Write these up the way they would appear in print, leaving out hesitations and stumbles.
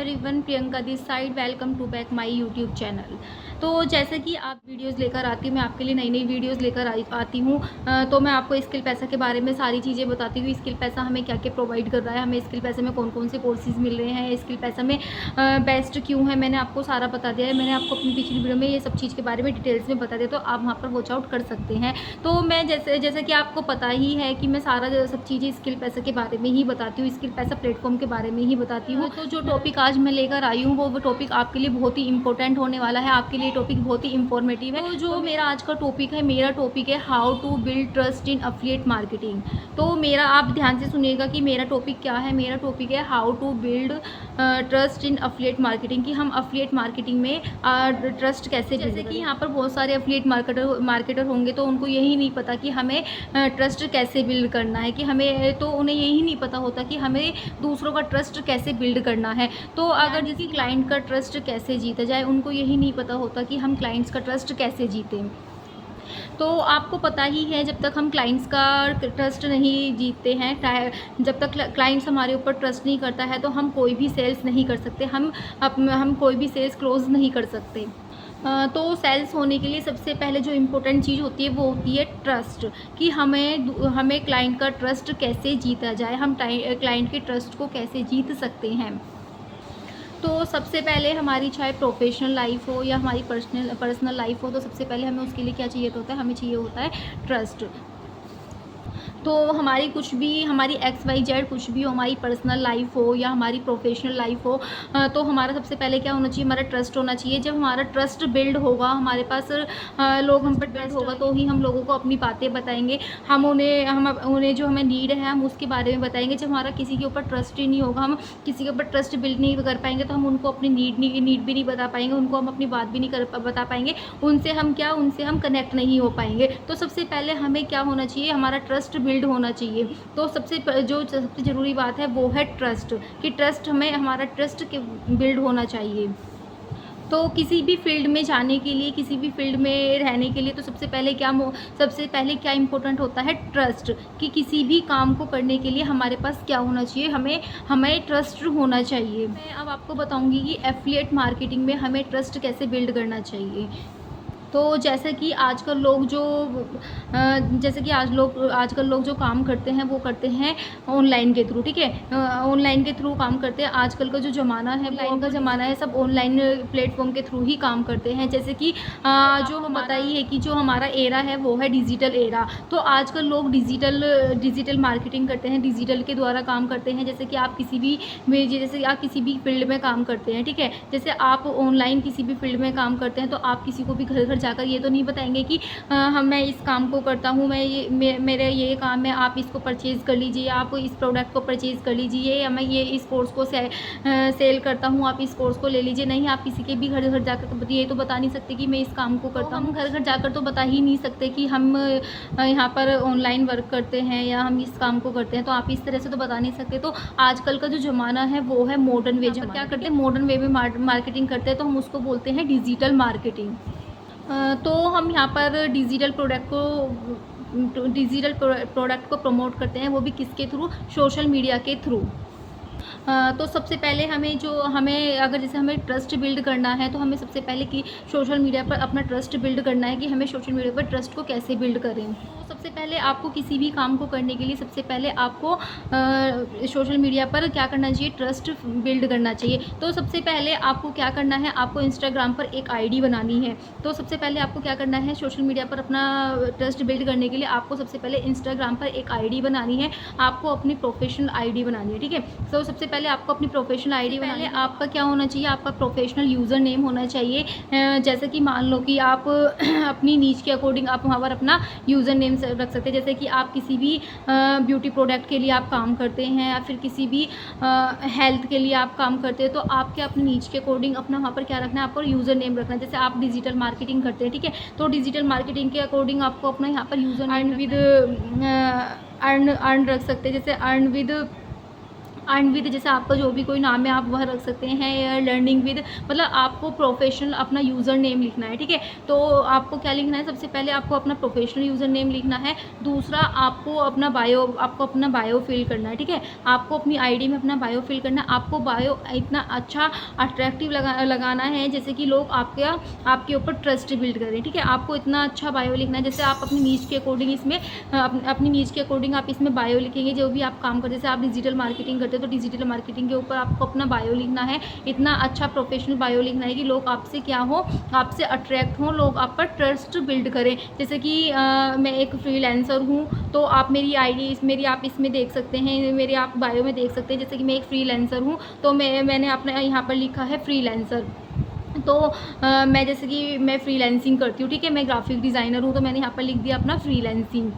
Everyone, Priyanka this side. Welcome to back my YouTube channel. तो जैसे कि आप वीडियोस लेकर आती हूँ, मैं आपके लिए नई नई वीडियोस लेकर आती हूँ। तो मैं आपको स्किल पैसा के बारे में सारी चीज़ें बताती हूँ। स्किल पैसा हमें क्या क्या प्रोवाइड कर रहा है, हमें स्किल पैसे में कौन कौन से कोर्सेज मिल रहे हैं, स्किल पैसा में बेस्ट क्यों है, मैंने आपको सारा बता दिया है। मैंने आपको अपनी पिछली वीडियो में ये सब चीज़ के बारे में डिटेल्स में बता दिया, तो आप वहाँ पर वॉच आउट कर सकते हैं। तो मैं जैसे कि आपको पता ही है कि मैं सारा सब चीज़ें स्किल पैसा के बारे में ही बताती हूँ, स्किल पैसा प्लेटफॉर्म के बारे में ही बताती हूँ। तो जो टॉपिक आज मैं लेकर आई हूँ वो टॉपिक आपके लिए बहुत ही इंपॉर्टेंट होने वाला है, आपके लिए टॉपिक बहुत ही इंफॉर्मेटिव है। तो जो मेरा आज का टॉपिक है how to build trust in affiliate marketing. तो मेरा आप ध्यान से सुनिएगा कि मेरा टॉपिक क्या है। मेरा टॉपिक है how to build trust in affiliate marketing, कि हम अफिलिएट मार्केटिंग में ट्रस्ट कैसे बिल्ड करें। जैसे कि यहाँ पर बहुत सारे अफिलिएट मार्केटर होंगे, तो उनको यही नहीं पता कि हमें ट्रस्ट कैसे बिल्ड करना है, कि हमें तो उन्हें यही नहीं पता होता कि हमें दूसरों का ट्रस्ट कैसे बिल्ड करना है। तो अगर जैसे क्लाइंट का ट्रस्ट कैसे जीता जाए, उनको यही नहीं पता होता कि हम क्लाइंट्स का ट्रस्ट कैसे जीतें। तो आपको पता ही है, जब तक हम क्लाइंट्स का ट्रस्ट नहीं जीतते हैं, जब तक क्लाइंट्स हमारे ऊपर ट्रस्ट नहीं करता है, तो हम कोई भी सेल्स नहीं कर सकते, हम कोई भी सेल्स क्लोज नहीं कर सकते। तो सेल्स होने के लिए सबसे पहले जो इम्पोर्टेंट चीज़ होती है वो होती है ट्रस्ट, कि हमें क्लाइंट का ट्रस्ट कैसे जीता जाए, हम क्लाइंट के ट्रस्ट को कैसे जीत सकते हैं। तो सबसे पहले हमारी चाहे प्रोफेशनल लाइफ हो या हमारी पर्सनल लाइफ हो, तो सबसे पहले हमें उसके लिए क्या चाहिए होता है, हमें चाहिए होता है ट्रस्ट। तो हमारी कुछ भी, हमारी XYZ कुछ भी हो, हमारी पर्सनल लाइफ हो या हमारी प्रोफेशनल लाइफ हो, तो हमारा सबसे पहले क्या होना चाहिए, हमारा ट्रस्ट होना चाहिए। जब हमारा ट्रस्ट बिल्ड होगा, हमारे पास लोग हम पर ट्रस्ट होगा, तो ही हम लोगों को अपनी बातें बताएंगे, हम उन्हें जो हमें नीड है हम उसके बारे में बताएंगे। जब हमारा किसी के ऊपर ट्रस्ट ही नहीं होगा, हम किसी के ऊपर ट्रस्ट बिल्ड नहीं कर पाएंगे, तो हम उनको अपनी नीड भी नहीं बता पाएंगे, उनको हम अपनी बात भी नहीं बता पाएंगे, उनसे हम कनेक्ट नहीं हो पाएंगे। तो सबसे पहले हमें क्या होना चाहिए, हमारा ट्रस्ट बिल्ड होना चाहिए। तो सबसे ज़रूरी बात है वो है ट्रस्ट, कि हमारा ट्रस्ट बिल्ड होना चाहिए। तो किसी भी फील्ड में जाने के लिए, किसी भी फील्ड में रहने के लिए, तो सबसे पहले क्या इम्पोर्टेंट होता है, ट्रस्ट। कि किसी भी काम को करने के लिए हमारे पास क्या होना चाहिए, हमें ट्रस्ट होना चाहिए। मैं अब आपको बताऊंगी कि एफिलिएट मार्केटिंग में हमें ट्रस्ट कैसे बिल्ड करना चाहिए। तो जैसे कि आजकल लोग जो काम करते हैं वो करते हैं ऑनलाइन के थ्रू, ठीक है। ऑनलाइन के थ्रू काम करते हैं। आजकल का जो ज़माना है, ऑनलाइन का ज़माना है, सब ऑनलाइन प्लेटफॉर्म के थ्रू ही काम करते हैं। जैसे कि जो हम पता ही है कि जो हमारा एरा है वो है डिजिटल एरा। तो आजकल लोग डिजिटल मार्केटिंग करते हैं, डिजिटल के द्वारा काम करते हैं। जैसे कि आप किसी भी फील्ड में काम करते हैं, ठीक है। जैसे आप ऑनलाइन किसी भी फील्ड में काम करते हैं, तो आप किसी को भी घर घर जाकर ये तो नहीं बताएंगे कि मैं इस काम को करता हूँ, मेरे ये काम है, आप इसको परचेज़ कर लीजिए, आप इस प्रोडक्ट को परचेज़ कर लीजिए, या मैं ये इस कोर्स को सेल करता हूँ, आप इस कोर्स को ले लीजिए। नहीं, आप किसी के भी घर घर जाकर ये तो बता नहीं सकते कि मैं इस काम को करता हूँ। घर घर जाकर तो बता ही नहीं सकते कि हम यहाँ पर ऑनलाइन वर्क करते हैं या हम इस काम को करते हैं, तो आप इस तरह से तो बता नहीं सकते। तो आजकल का जो ज़माना है वो है मॉडर्न वे। जब क्या करते हैं, मॉडर्न वे में मार्केटिंग करते हैं, तो हम उसको बोलते हैं डिजिटल मार्केटिंग। तो हम यहाँ पर डिजिटल प्रोडक्ट को प्रमोट करते हैं, वो भी किसके थ्रू, सोशल मीडिया के थ्रू। तो सबसे पहले अगर जैसे हमें ट्रस्ट बिल्ड करना है, तो हमें सबसे पहले कि सोशल मीडिया पर अपना ट्रस्ट बिल्ड करना है, कि हमें सोशल मीडिया पर ट्रस्ट को कैसे बिल्ड करें। तो सबसे पहले आपको किसी भी काम को करने के लिए सबसे पहले आपको सोशल मीडिया पर क्या करना चाहिए, ट्रस्ट बिल्ड करना चाहिए। तो सबसे पहले आपको क्या करना है, आपको इंस्टाग्राम पर एक ID बनानी है। तो सबसे पहले आपको क्या करना है, सोशल मीडिया पर अपना ट्रस्ट बिल्ड करने के लिए आपको सबसे पहले इंस्टाग्राम पर एक ID बनानी है, आपको अपनी प्रोफेशनल ID बनानी है, ठीक है। तो सबसे पहले आपको अपनी प्रोफेशनल ID बनानी है। आपका क्या होना चाहिए, आपका प्रोफेशनल यूज़र नेम होना चाहिए। जैसे कि मान लो कि आप अपनी नीच के अकॉर्डिंग आप वहाँ पर अपना यूज़र नेम रख सकते हैं। जैसे कि आप किसी भी ब्यूटी प्रोडक्ट के लिए आप काम करते हैं, या फिर किसी भी हेल्थ के लिए आप काम करते हैं, तो आपके अपनी नीच के अकॉर्डिंग अपना वहाँ पर क्या रखना है, आपको यूज़र नेम रखना है। जैसे आप डिजिटल मार्केटिंग करते हैं, ठीक है, तो डिजिटल मार्केटिंग के अकॉर्डिंग आपको अपना यहाँ पर यूज़र नेम विद अर्न रख सकते हैं। जैसे अर्न विद अर्न विद, जैसे आपका जो भी कोई नाम है आप वह रख सकते हैं, या लर्निंग विद, मतलब आपको प्रोफेशनल अपना यूज़र नेम लिखना है, ठीक है। तो आपको क्या लिखना है, सबसे पहले आपको अपना प्रोफेशनल यूज़र नेम लिखना है। दूसरा आपको अपना बायो फिल करना है, ठीक है। आपको अपनी आईडी में अपना बायो फिल करना है। आपको बायो इतना अच्छा अट्रैक्टिव लगाना है जैसे कि लोग आपके ऊपर ट्रस्ट बिल्ड करें, ठीक है। आपको इतना अच्छा बायो लिखना है, जैसे आप अपनी नीच के अकॉर्डिंग इसमें अपनी नीच के अकॉर्डिंग आप इसमें बायो लिखेंगे। जो भी आप काम करते, जैसे आप डिजिटल मार्केटिंग करते हो तो डिजिटल मार्केटिंग के ऊपर आपको अपना बायो लिखना है। इतना अच्छा प्रोफेशनल बायो लिखना है कि लोग आपसे क्या हो, आपसे अट्रैक्ट हों, लोग आप पर ट्रस्ट बिल्ड करें। जैसे कि मैं एक फ्रीलांसर हूँ, तो आप मेरी आईडी मेरी आप इसमें देख सकते हैं, मेरे आप बायो में देख सकते हैं। जैसे कि मैं एक फ्रीलांसर हूँ, तो मैंने अपने यहाँ पर लिखा है फ्रीलांसर। तो मैं जैसे कि मैं फ्रीलांसिंग करती हूँ, ठीक है, मैं ग्राफिक डिज़ाइनर हूँ, तो मैंने यहाँ पर लिख दिया अपना फ्रीलांसिंग।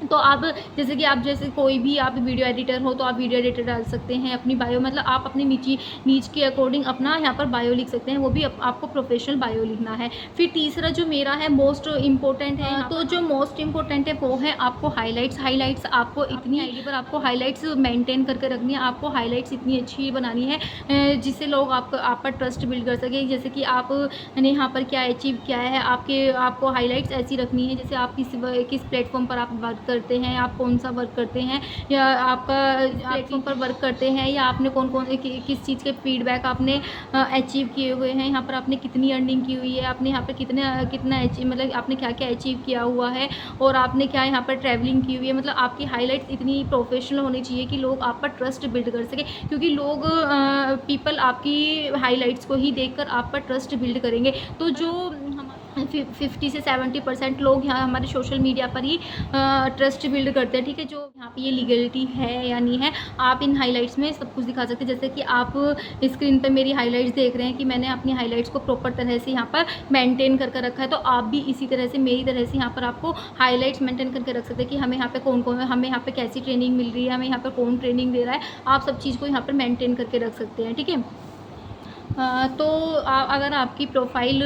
तो आप जैसे कि आप जैसे कोई भी आप वीडियो एडिटर हो तो आप वीडियो एडिटर डाल सकते हैं अपनी बायो, मतलब आप अपनी नीच के अकॉर्डिंग अपना यहाँ पर बायो लिख सकते हैं, वो भी आपको प्रोफेशनल बायो लिखना है। फिर तीसरा जो मेरा है मोस्ट इम्पोर्टेंट है, तो जो मोस्ट इम्पोर्टेंट है वो है आपको हाईलाइट्स आपको इतनी आईडी पर आपको हाईलाइट्स मेंटेन करके रखनी है। आपको हाईलाइट्स इतनी अच्छी बनानी है जिससे लोग आप पर ट्रस्ट बिल्ड कर सके। जैसे कि आपने यहाँ पर क्या अचीव किया है, आपको हाईलाइट्स ऐसी रखनी है जैसे आप किस प्लेटफॉर्म पर आप वर्क करते हैं, आप कौन सा वर्क करते हैं, या आपका प्लेटफॉर्म पर वर्क करते हैं, या आपने किस चीज़ के फीडबैक आपने अचीव किए हुए हैं, यहाँ पर आपने कितनी अर्निंग की हुई है, आपने यहाँ पर कितना अचीव, मतलब आपने क्या क्या अचीव किया हुआ है, और आपने क्या यहाँ पर ट्रैवलिंग की हुई है। मतलब आपकी हाईलाइट्स इतनी प्रोफेशनल होनी चाहिए कि लोग आप पर ट्रस्ट बिल्ड कर सके, क्योंकि लोग पीपल आपकी हाईलाइट्स को ही देखकर आप पर ट्रस्ट बिल्ड करेंगे। तो जो 50 से 70% लोग यहाँ हमारे सोशल मीडिया पर ही ट्रस्ट बिल्ड करते हैं, ठीक है। जो यहाँ पे ये लीगलिटी है या नहीं है, आप इन हाइलाइट्स में सब कुछ दिखा सकते हैं। जैसे कि आप स्क्रीन पे मेरी हाइलाइट्स देख रहे हैं कि मैंने अपनी हाइलाइट्स को प्रॉपर तरह से यहाँ पर मेंटेन करके रखा है, तो आप भी इसी तरह से मेरी तरह से यहाँ पर आपको हाइलाइट्स मेंटेन करके रख सकते हैं कि हमें यहाँ पे कौन हमें यहाँ पे कैसी ट्रेनिंग मिल रही है, हमें यहाँ पर कौन ट्रेनिंग दे रहा है। आप सब चीज़ को यहाँ पर मेंटेन करके रख सकते हैं, ठीक है। तो अगर आपकी प्रोफाइल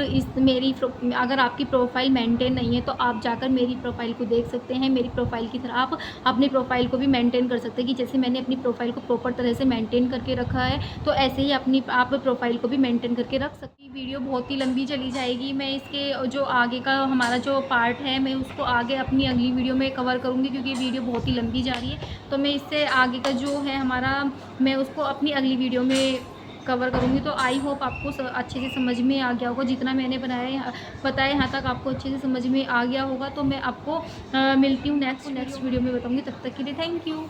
अगर आपकी प्रोफाइल मेंटेन नहीं है तो आप जाकर मेरी प्रोफाइल को देख सकते हैं। मेरी प्रोफाइल की तरह आप अपनी प्रोफाइल को भी मेंटेन कर सकते हैं कि जैसे मैंने अपनी प्रोफाइल को प्रॉपर तरह से मेंटेन करके रखा है, तो ऐसे ही आप प्रोफाइल को भी मेंटेन करके रख सकती। वीडियो बहुत ही लंबी चली जाएगी, मैं इसके जो आगे का हमारा जो पार्ट है मैं उसको आगे अपनी अगली वीडियो में कवर करूँगी, क्योंकि वीडियो बहुत ही लंबी जा रही है। तो मैं इससे आगे का जो है हमारा, मैं उसको अपनी अगली वीडियो में कवर करूँगी। तो आई होप आपको अच्छे से समझ में आ गया होगा, जितना मैंने बताया यहाँ तक आपको अच्छे से समझ में आ गया होगा। तो मैं आपको मिलती हूँ नेक्स्ट वीडियो में बताऊँगी। तब तक के लिए थैंक यू।